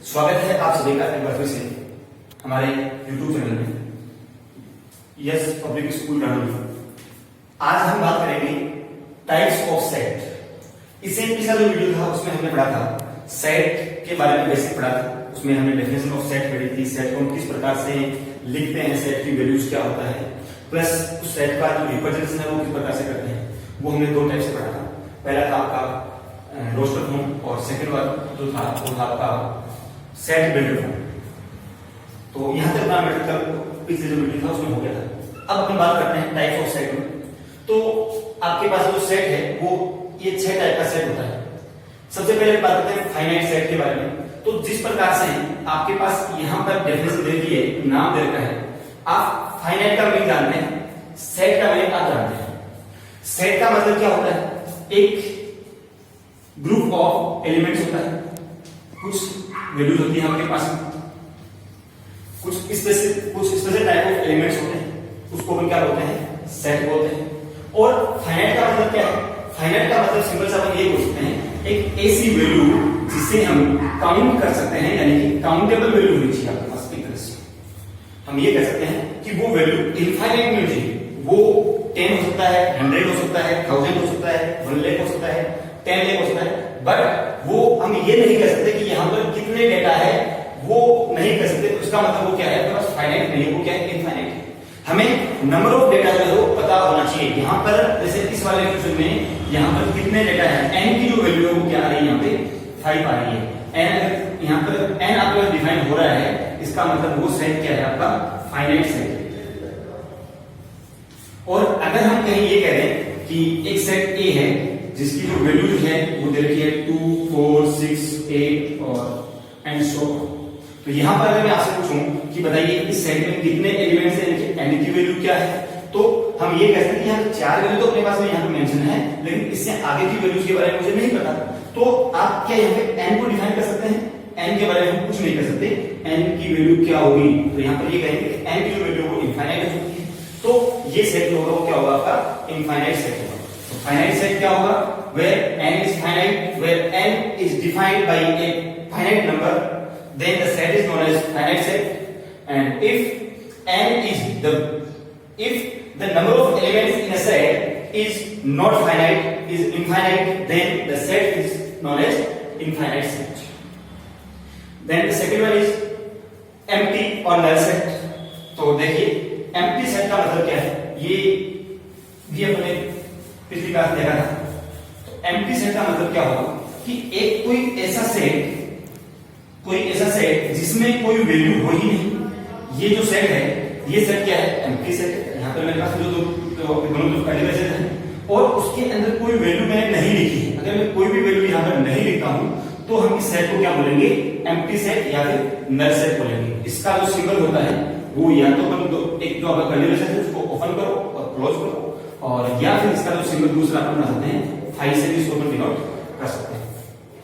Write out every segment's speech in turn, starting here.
स्वागत है आप सभी का एक बार फिर से हमारे YouTube चैनल में यस पब्लिक स्कूल रानी। आज हम बात करेंगे टाइप्स ऑफ सेट। इससे पिछला जो वीडियो था उसमें हमने पढ़ा था सेट के बारे में, बेसिक पढ़ा था। उसमें हमने डेफिनेशन ऑफ सेट पढ़ी थी, सेट को हम किस प्रकार से लिखते हैं, सेट की वैल्यूज क्या होता है, प्लस उस सेट का जो रिप्रेजेंटेशन है वो किस प्रकार से करते हैं। वो हमने दो टाइप से पढ़ा था। पहला था आपका रोस्टर फॉर्म और सेकंड वाला जो था वो था आपका सेट बिल्डर फॉर्म। तो यहां तक अपना मेथड पिछले जो वीडियो था उसमें हो गया था। अब हम बात करते हैं टाइप ऑफ सेट में। तो आपके पास जो सेट है वो ये 6 टाइप का सेट होता है। सबसे पहले बात करते हैं फाइनाइट सेट के बारे में। तो जिस प्रकार से आपके पास यहां पर डेफिनेशन दे दी है, नाम दे रखा है, आप फाइनाइट का मीनिंग जानते हैं, सेट का मीनिंग आप जानते हैं। सेट का मतलब क्या होता है? एक ग्रुप ऑफ एलिमेंट्स होता है, कुछ वैल्यूज होती है आपके पास, कुछ स्पेशल टाइप ऑफ एलिमेंट्स होते हैं, उसको हम क्या बोलते हैं? सेट बोलते हैं। और फाइनाइट का मतलब क्या है? फाइनाइट का मतलब सिंपल सा अपन ये बोल सकते हैं, एक ऐसी वैल्यू जिसे हम काउंट कर सकते हैं, यानी कि काउंटेबल वैल्यू होनी चाहिए आपके पास। एक तरह से हम ये कह सकते हैं कि वो वैल्यू इनफाइनाइट नहीं होनी चाहिए। वो 10 हो सकता है, 100 हो सकता है, 1000 हो सकता है, 1 लाख हो सकता है, 10 लाख हो सकता है, बट वो हम ये नहीं कह सकते कि यहाँ पर कितने डेटा है, वो नहीं कह सकते। उसका मतलब वो क्या है? बस फाइनाइट नहीं है, वो क्या है? इनफाइनाइट है। हमें नंबर ऑफ डेटा जो है वो पता होना चाहिए। यहाँ पर जैसे इस वाले क्वेश्चन में यहाँ पर कितने डेटा है, n की जो वैल्यू है वो क्या आ रही है? यहाँ पे 5 आ रही है। n अगर यहाँ पर n आपका डिफाइन हो रहा है, इसका मतलब वो सेट क्या है? आपका फाइनाइट सेट। और अगर हम कहीं ये कह दें कि एक सेट A है जिसकी जो वैल्यूज है वो दे रखी है 2, 4, 6, 8 और एंड सो। तो यहां पर अगर मैं आपसे पूछूं कि बताइए इस सेट में कितने एलिमेंट्स हैं, n की वैल्यू क्या है, तो हम ये कह सकते हैं कि यहाँ 4 वैल्यू तो अपने पास में यहाँ पे मेंशन है, लेकिन इससे आगे की वैल्यूज के बारे में मुझे नहीं पता। तो आप क्या यहाँ पे n को डिफाइन कर सकते हैं? n के बारे में हम कुछ नहीं कर सकते। n की वैल्यू क्या होगी? तो यहाँ पर ये कहेंगे कि n की जो वैल्यू वो इनफाइनाइट हो सकती है। तो ये सेट जो होगा वो क्या होगा? आपका इनफाइनाइट सेट होगा। तो फाइनाइट सेट क्या होगा? where n is finite, where n is defined by a finite number, then the set is known as finite set. And if the number of elements in a set is not finite, is infinite, then the set is known as infinite set. Then the second one is empty or null set. तो देखिए empty set का मतलब क्या है? ये भी अपने पिछली क्लास देखा था। तो एम्प्टी सेट का मतलब क्या होगा कि एक कोई ऐसा सेट जिसमें कोई वैल्यू हो ही नहीं। ये जो सेट है, ये सेट क्या है? एम्प्टी सेट है। यहाँ पर मेरे पास जो दोनों जो पहले सेट है और उसके अंदर कोई वैल्यू मैंने नहीं लिखी है। अगर मैं कोई भी वैल्यू यहाँ पर नहीं लिखता हूं तो हम इस सेट को क्या बोलेंगे? एम्प्टी सेट या फिर नल सेट बोलेंगे। इसका जो सिंबल होता है वो या तो एक जो आपका कंडीशन है उसको ओपन करो और क्लोज करो, और या फिर इसका जो सिंबल दूसरा अपन बना सकते हैं 5 से भी इसको अपन डिनोट कर सकते हैं।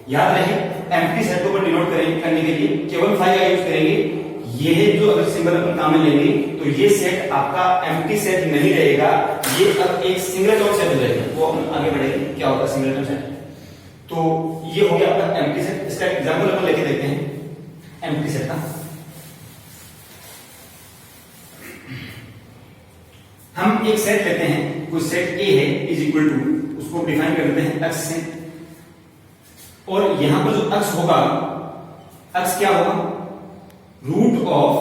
याद रहे एम्प्टी सेट को अपन डिनोट करने के लिए केवल 5 का यूज करेंगे। यह जो अगर सिंबल अपन काम में लेंगे तो ये सेट आपका एम्प्टी सेट नहीं रहेगा, ये अब एक सिंगलटन सेट हो जाएगा। वो हम आगे बढ़ेंगे क्या होगा सिंगलटन सेट। तो ये हो गया आपका एम्प्टी सेट। इसका एग्जांपल अपन लेके देखते हैं एम्प्टी सेट का। हम एक सेट लेते हैं, कोई सेट A है इज इक्वल टू, उसको डिफाइन कर देते हैं अक्ष से, और यहां पर जो अक्ष होगा, अक्ष क्या होगा? Root of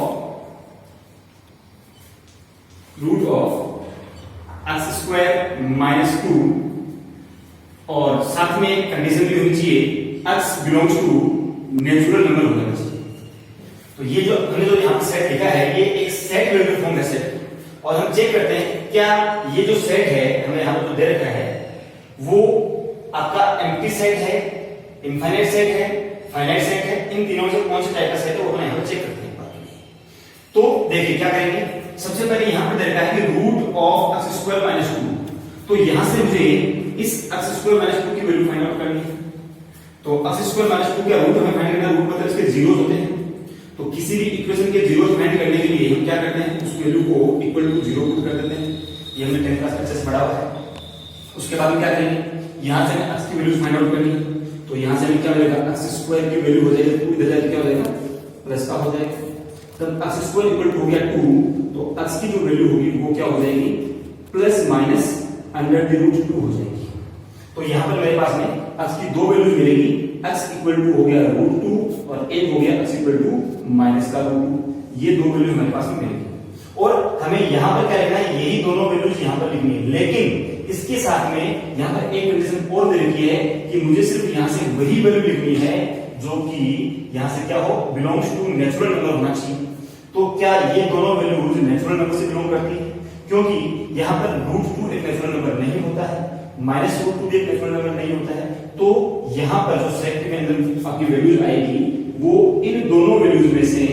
x square minus 2, और साथ में कंडीशन भी होनी चाहिए अक्ष बिलोंग्स टू नेचुरल नंबर होना चाहिए। तो ये जो हमने जो यहां पर सेट लिखा है ये एक सेट वैल्यू फॉर्म का सेट। और हम चेक करते हैं क्या ये जो सेट है हमें यहां पर जो दे रखा है वो आपका एम्प्टी सेट है, इनफाइनाइट सेट है, फाइनाइट सेट है। इन तीनों से कौन सा टाइप का सेट है वो हम यहां पर चेक करते हैं। तो देखिए क्या करेंगे, सबसे पहले यहां पर दे रखा है कि root of x square minus 2। तो यहां से मुझे इस एक्स स्क्वायर माइनस 2 की वैल्यू फाइंड आउट करनी है। तो एक्स स्क्वायर माइनस 2 का रूट हमें फाइंड करना है। रूट मतलब इसके जीरोस होते हैं। तो किसी भी इक्वेशन के जीरोस फाइंड करने के लिए हम क्या करते हैं? उस वैल्यू को इक्वल टू 0 पुट कर देते हैं। ये हमने 10 क्लास अच्छे से पढ़ा हुआ है। उसके बाद हम क्या करेंगे? यहां से एक्स की वैल्यू फाइंड आउट करनी है। तो तो यहां से हमें क्या मिलेगा, एक्स स्क्वायर की वैल्यू हो जाएगी 2, इधर जाके क्या हो जाएगा प्लस का हो जाएगा। तब एक्स स्क्वायर इक्वल टू हो गया 2, तो एक्स की जो वैल्यू होगी वो क्या हो जाएगी plus minus under the root 2 हो जाएगी। तो यहां पर मेरे पास में एक्स की दो वैल्यूज मिलेगी, एक्स इक्वल टू हो गया रूट 2 और एक हो गया एक्स इक्वल टू माइनस का रूट 2। ये दो वैल्यू हमारे पास में मिलेगी और हमें यहां पर क्या लिखना है, यही दोनों वैल्यूज यहां पर लिखनी है। लेकिन इसके साथ में यहां पर एक कंडीशन और दे रखी है कि मुझे सिर्फ यहां से वही वैल्यू लिखनी है जो कि यहां से क्या हो, बिलोंग्स टू नेचुरल नंबर होना चाहिए। तो क्या ये दोनों वैल्यूज नेचुरल नंबर से बिलोंग करती है? क्योंकि यहां पर रूट 2 एक नेचुरल नंबर नहीं होता है, माइनस रूट 2 भी एक नेचुरल नंबर नहीं होता है। तो यहां पर जो सेट के अंदर आपकी वैल्यूज आएगी वो इन दोनों वैल्यूज में से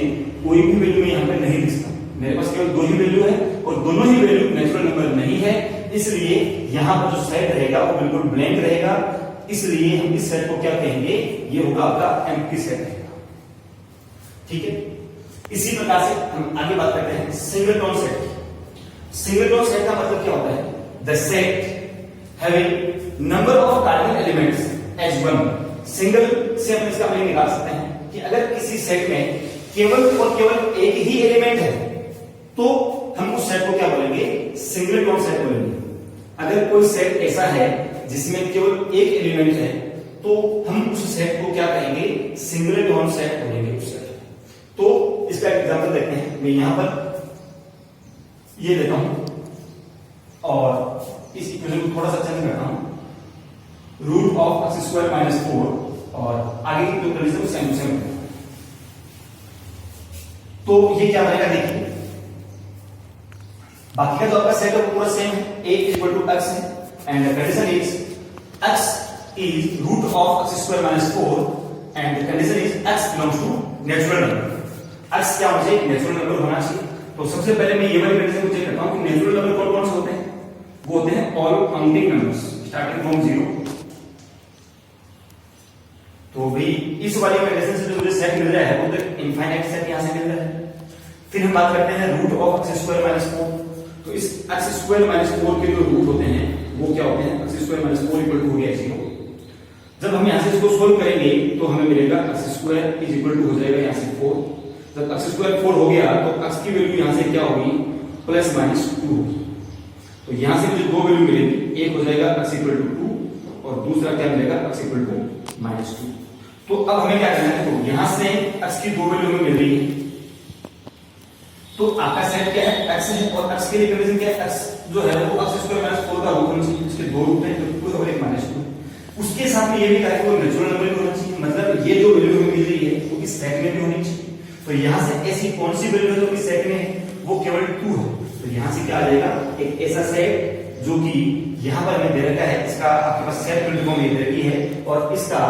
कोई भी वैल्यू में यहां पर नहीं दिखता। मेरे पास केवल दो ही वैल्यू है और दोनों ही वैल्यू नेचुरल नंबर नहीं है, इसलिए यहां पर जो सेट रहेगा वो बिल्कुल ब्लैंक रहेगा। इसलिए हम इस सेट को क्या कहेंगे, ये होगा आपका एम्प्टी सेट रहेगा। ठीक है, इसी प्रकार से हम आगे बात करते हैं सिंगलटन सेट। सिंगलटन सेट का मतलब क्या होता है, the set having number of cardinal elements as 1। Single से हम इसका मीनिंग निकाल सकते हैं कि अगर किसी सेट में केवल और केवल एक ही एलिमेंट है तो हम उस सेट को क्या बोलेंगे, सिंगलटन सेट बोलेंगे। अगर कोई सेट ऐसा है जिसमें केवल एक एलिमेंट है तो हम उस सेट को क्या कहेंगे, सिंगलटन सेट बोलेंगे उस सेट। तो इसका एग्जांपल देखते हैं। मैं यहां पर ये लेता हूं और इस इक्वेशन को थोड़ा सा चेंज करता हूं, root of x square minus 4 और आगे की जो कंडीशन सेम टू सेम। तो ये क्या बनेगा देखिए, बाकी का जो आपका सेट है वो पूरा सेम है, a इक्वल टू x है and the condition is x is root of x square minus 4 and the condition is x belongs to natural number. x क्या मुझे नेचुरल नंबर होना चाहिए। तो सबसे पहले मैं ये वाली कंडीशन को चेक करता हूं कि नेचुरल नंबर कौन कौन से होते हैं। वो होते हैं all counting numbers starting from 0। तो भाई इस वाली कंडीशन से जो मुझे सेट मिल रहा है वो तो इनफाइनाइट सेट यहां से मिल रहा है। फिर हम बात करते हैं root of x square minus 4। तो इस एक्स स्क्वायर माइनस 4 के जो रूट होते हैं वो क्या होते हैं, x square minus 4 equal to हो गया 0। जब हम यहां से इसको सोल्व करेंगे तो हमें मिलेगा x square is equal to हो जाएगा यहां से 4। जब एक्स स्क्वायर 4 हो गया तो एक्स की वैल्यू यहां से क्या होगी, प्लस माइनस 2 होगी। तो यहां से मुझे दो वैल्यू मिलेगी, एक हो जाएगा एक्स इक्वल टू 2 और दूसरा क्या मिलेगा एक्स इक्वल टू माइनस 2। तो अब हमें क्या करना है, तो यहां से एक्स की दो वैल्यू हमें मिल रही है तो आपका सेट क्या है, x है और x के लिए कंडीशन क्या है, x जो है वो x स्क्वायर माइनस 4 का रूट होना चाहिए। इसके दो रूट हैं, जो 2 और एक माइनस 2। उसके साथ में ये भी कहा कि वो नेचुरल नंबर भी होना चाहिए, मतलब ये जो वैल्यू हमें मिल रही है वो इस सेट में भी होनी चाहिए। तो यहां से ऐसी कौन सी वैल्यू है जो इस सेट में है, वो केवल 2 है। तो यहां से क्या आ जाएगा, एक ऐसा सेट जो कि यहां पर हमें दे रखा है, इसका आपके पास सेट प्रिंट फॉर्म ये दे रखी है और इसका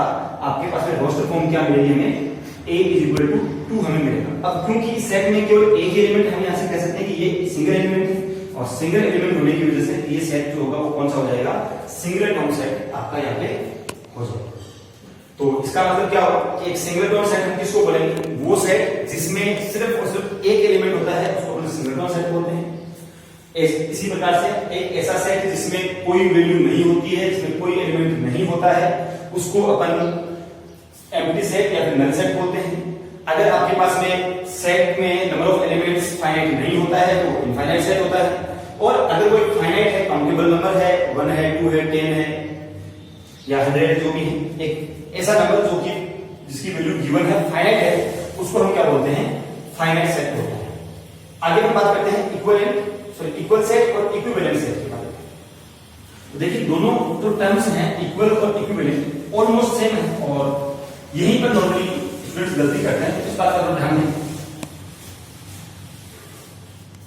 आपके पास में रोस्टर फॉर्म क्या मिलेगी हमें, a इज इक्वल टू 2 हमें मिलेगा। अब क्योंकि इस सेट में केवल एक ही एलिमेंट, हम यहां से कह सकते हैं कि ये सिंगल एलिमेंट है और सिंगल एलिमेंट होने की वजह से ये सेट जो होगा वो कौन सा हो जाएगा, सिंगलटन सेट आपका यहाँ पे हो जाएगा। तो इसका मतलब क्या होगा कि एक सिंगलटन सेट हम किसको बोलेंगे, वो सेट जिसमें सिर्फ और सिर्फ एक एलिमेंट होता है उसको हम सिंगलटन सेट बोलते हैं। इसी प्रकार से एक ऐसा सेट जिसमें कोई वैल्यू नहीं होती है, जिसमें कोई एलिमेंट नहीं होता है, उसको अपन एम्प्टी सेट या फिर नल सेट बोलते हैं। अगर आपके पास में सेट में नंबर ऑफ एलिमेंट्स फाइनाइट नहीं होता है तो इनफाइनाइट सेट होता है, और अगर कोई फाइनाइट है, काउंटेबल नंबर है, 1 है, 2 है, 10 है या 100 जो भी है, एक ऐसा नंबर जो कि जिसकी वैल्यू गिवन है, फाइनाइट है, उसको हम क्या बोलते हैं, फाइनाइट सेट बोलते हैं। आगे हम बात करते हैं इक्वल सेट और इक्विवेलेंट सेट के बारे में। तो देखिए दोनों जो टर्म्स हैं इक्वल और इक्विवेलेंट ऑलमोस्ट सेम है और यहीं पर नॉर्मली स्टूडेंट्स गलती करते हैं, इस बात का ध्यान दें।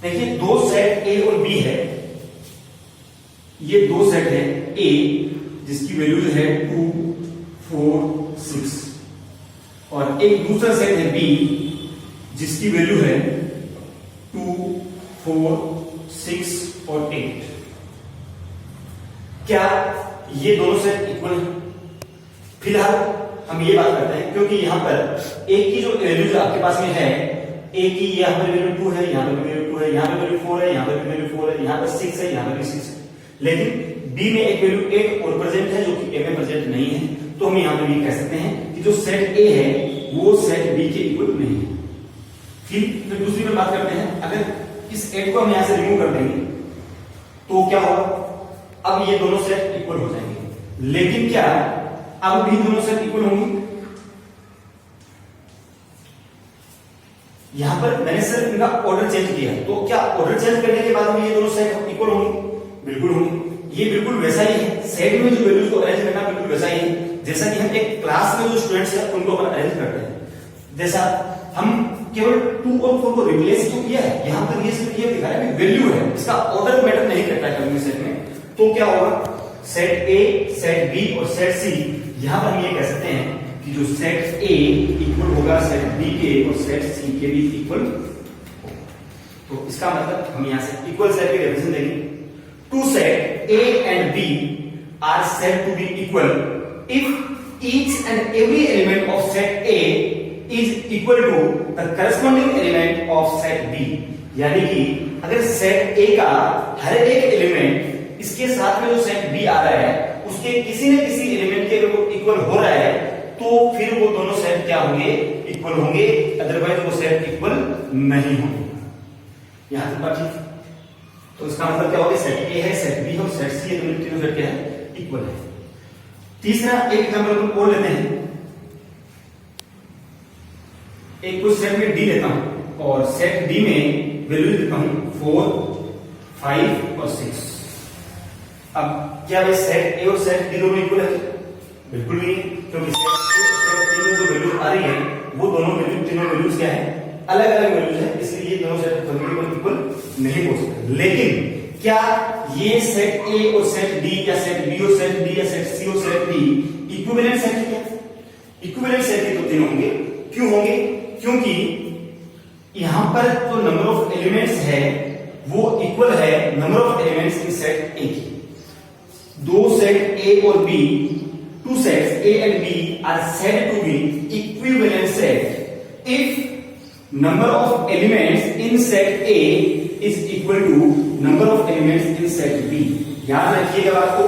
देखिए दो सेट A और B है, ये दो सेट है A जिसकी वैल्यू है 2, 4, 6 और एक दूसरा सेट है B जिसकी वैल्यू है 2, 4, 6 और 8। क्या ये दोनों सेट इक्वल है? फिलहाल हम ये बात करते हैं क्योंकि यहां पर एक की जो वैल्यू आपके पास में है, ए की यहां पर वैल्यू 2 है, यहां पर वैल्यू 2 है, यहां पर वैल्यू 4 है, यहां पर वैल्यू 4 है, यहां पर 6 है, यहां पर भी 6 है। लेकिन बी में एक वैल्यू 8 और प्रेजेंट है जो कि ए में प्रेजेंट नहीं है। तो हम यहां पर ये कह सकते हैं कि जो सेट ए है वो सेट बी के इक्वल नहीं है। फिर दूसरी में बात करते हैं, अगर इस एट को हम यहां से रिमूव कर देंगे तो क्या होगा, अब ये दोनों सेट इक्वल हो जाएंगे। लेकिन क्या अब भी दोनों सेट इक्वल होंगे? यहां पर मैंने सिर्फ इनका ऑर्डर चेंज किया, तो क्या ऑर्डर चेंज करने के बाद में ये दोनों सेट इक्वल होंगे? बिल्कुल होंगे। ये बिल्कुल वैसा ही है, सेट में जो वैल्यूज को अरेंज करना बिल्कुल वैसा ही है जैसा कि हम एक क्लास में जो स्टूडेंट्स हैं उनको अपन अरेंज करते हैं। जैसा हम केवल 2 और 4 को रिप्लेस तो किया है, यहां पर ये सिर्फ ये दिखा रहा है कि वैल्यू है, इसका ऑर्डर मैटर नहीं करता है कभी सेट में। तो क्या होगा, सेट ए, सेट बी और सेट सी, यहां पर हम ये कह सकते हैं कि जो सेट ए इक्वल होगा सेट बी के और सेट सी के भी इक्वल। तो इसका मतलब हम यहां से इक्वल सेट की डेफिनेशन देंगे, two set A and B are said to be equal if each and every element of set A is equal to the corresponding element of set B. यानी कि अगर सेट ए का हर एक element इसके साथ में जो सेट बी आ रहा है उसके किसी न किसी एलिमेंट के अगर वो इक्वल हो रहा है तो फिर वो दोनों सेट क्या होंगे, इक्वल होंगे, अदरवाइज वो सेट इक्वल नहीं होंगे। यहां तक बात ठीक। तो इसका मतलब क्या होगा, सेट ए है, सेट बी है और सेट सी है, तो तीनों सेट क्या है, इक्वल है। तीसरा एक एग्जांपल अपन और लेते हैं, एक कुछ सेट में डी लेता हूं और सेट डी में वैल्यू देता हूं 4, 5 और 6। अब क्या भाई सेट ए और सेट डी दोनों इक्वल है? बिल्कुल नहीं, क्योंकि सेट ए और सेट डी में जो वैल्यू आ रही है वो दोनों वैल्यू, तीनों वैल्यूज क्या है, अलग अलग वैल्यूज है, इसलिए ये दोनों सेट कभी इक्वल नहीं हो सकते। लेकिन क्या ये सेट ए और सेट डी या सेट बी और सेट डी या सेट सी और सेट डी इक्विवेलेंट सेट है क्या? इक्विवेलेंट सेट ही तो तीनों होंगे। क्यों होंगे? क्योंकि यहां पर जो नंबर ऑफ एलिमेंट्स है वो इक्वल है number of elements in set A की। दो सेट ए और B, two sets A and B are said to be equivalent set if number of elements in set A is equal to number of elements in set B. याद रखिएगा बात को,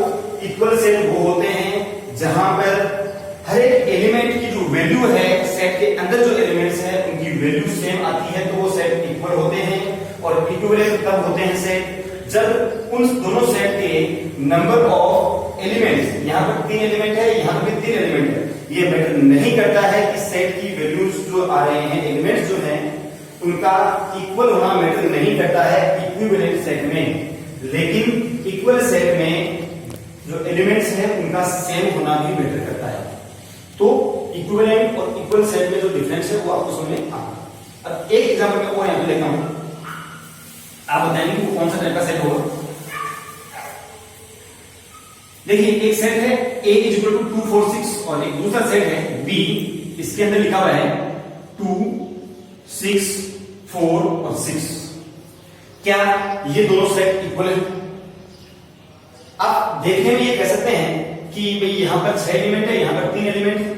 equal set वो होते हैं जहां पर हर एक एलिमेंट की जो वैल्यू है सेट के अंदर जो एलिमेंट्स है उनकी वैल्यू सेम आती है, तो वो सेट इक्वल होते हैं। और इक्विवेलेंट तब होते हैं सेट जब उन दोनों सेट के नंबर ऑफ एलिमेंट्स, यहां पर 3 एलिमेंट है, यहां पर भी 3 एलिमेंट है, ये मैटर नहीं करता है कि सेट की वैल्यूज जो आ रहे हैं, एलिमेंट्स जो हैं उनका इक्वल होना मैटर नहीं करता है इक्विवेलेंट सेट में। लेकिन इक्वल सेट में जो एलिमेंट्स हैं उनका सेम होना भी मैटर करता है। तो इक्विवेलेंट और इक्वल सेट में जो डिफरेंस है वो आपको समझ में आता। अब एक एग्जांपल मैं और यहां पे लेता हूं, आप बताएंगे वो कौन सा टाइप का सेट होगा। देखिए एक सेट है A इज इक्वल टू 2, 4, 6 और एक दूसरा सेट है B, इसके अंदर लिखा हुआ है 2, 6, 4 और 6। क्या ये दोनों सेट इक्वल है? आप देखने में ये कह सकते हैं कि भाई यहां पर 6 एलिमेंट है, यहां पर 3 एलिमेंट है,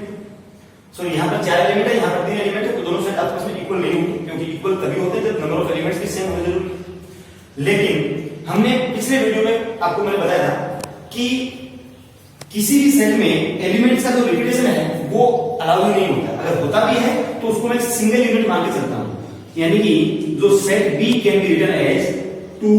सो यहां पर 4 एलिमेंट है, यहां पर 3 एलिमेंट है, तो दोनों सेट आपस में इक्वल नहीं होंगे, क्योंकि इक्वल तभी होते हैं जब नंबर ऑफ एलिमेंट्स भी सेम होने जरूरी। लेकिन हमने पिछले वीडियो में आपको मैंने बताया था कि किसी भी सेट में एलिमेंट्स का जो रिपीटेशन है वो अलाउ नहीं होता। अगर होता भी है तो उसको मैं सिंगल यूनिट मान के चलता हूं, यानी कि जो set B can be written as 2,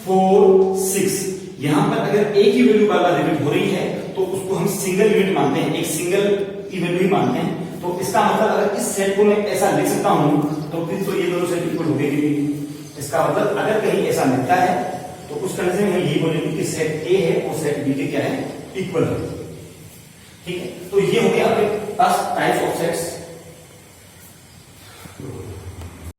4, 6। यहां पर अगर एक ही वैल्यू बार बार रिपीट हो रही है तो उसको हम सिंगल यूनिट मानते हैं, एक सिंगल की वैल्यू ही मानते हैं। तो इसका मतलब अगर इस सेट को मैं ऐसा लिख सकता हूं तो फिर तो ये दोनों सेट इक्वल हो गए। इसका मतलब अगर कहीं ऐसा मिलता है तो उस कंडीशन में यही बोलेंगे कि सेट ए है वो सेट बी के क्या है, इक्वल है। ठीक है, तो ये हो गया आपके पास टाइप्स ऑफ सेट्स।